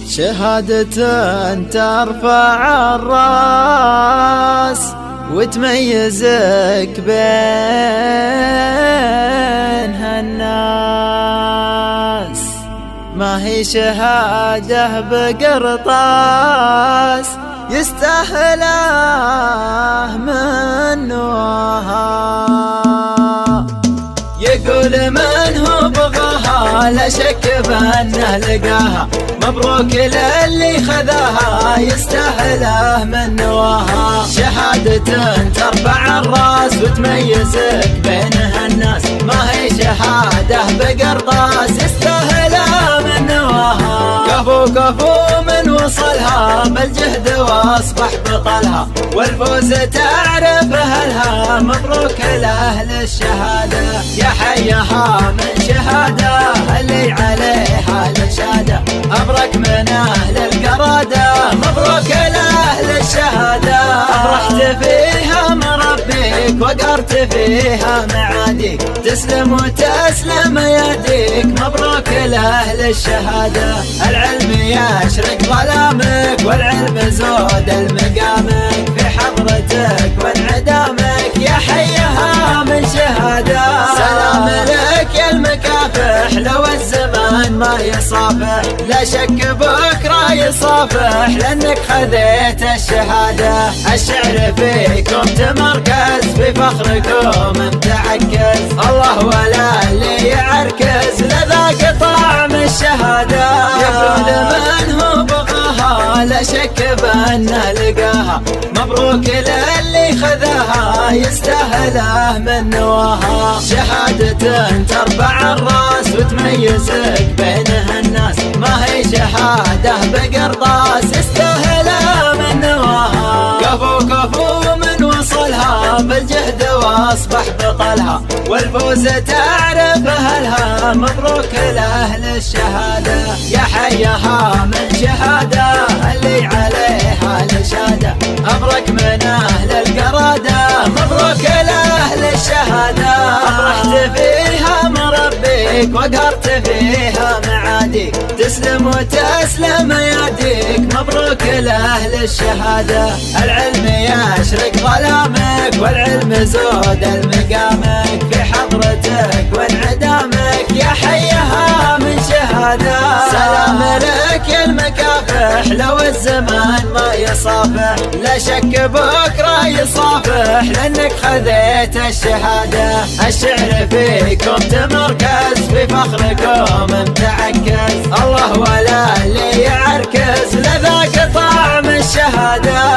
شهادة ترفع الراس وتميزك بين هالناس، ما هي شهادة بقرطاس يستاهله من وها. يقول من هو بغاها لا شك بأنه لقاها، مبروك للي خذاها يستاهله من نواها. شهادة ترفع الراس وتميزك بين هالناس، ما هي شهادة بقرطاس يستاهله من نواها. كفو كفو من وصلها بالجهد واصبح بطلها، والفوز تعرف اهلها مبروك لاهل الشهاده. يا حيها من شهاده اللي عليها الاشاده، ابرك من اهل القراده مبروك لاهل الشهاده. افرحت فيها مربيك وقرت فيها معاديك، تسلم وتسلم يديك مبروك لاهل الشهاده. العلم يشرق ظلامك والعلم زود المقامك، في حضرتك وانعدامك يا حيها من شهاده. سلام لك يا المكافح لو الزمان ما يصافح، لا شك بكره يصافح لانك خذيت الشهاده. الشعر فيكم تمركز في فخركم متعكز، الله ولا اللي يعركز لذاق طعم الشهاده. يقول من هو بغاها لا شك بأنه لقاها، مبروك للي خذاها يستاهله من نواها. شهادة ترفع الراس وتميزك بين هالناس، ما هي شهادة بقرطاس يستاهله من نواها. كفو كفو من وصلها بالجهد واصبح بطلها، والفوز تعرف اهلها مبروك لاهل الشهاده. يا حيها من شهاده اللي عليها الاشاده، ابرك من اهل القراده مبروك لاهل الشهاده. افرحت فيها مربيك وقهرت فيها معاديك، تسلم وتسلم يديك مبروك لاهل الشهاده. العلم يشرق ظلامك والعلم زود المقامك، في حضرتك وانعدامك يا حيها من شهاده. سلام لك يا المكافح لو الزمان ما يصافح، لا شك بكره يصافح لانك خذيت الشهاده. الشعر فيكم تمركز في فخركم متعكز، الله ولا اللي يعركز لذاق طعم الشهاده.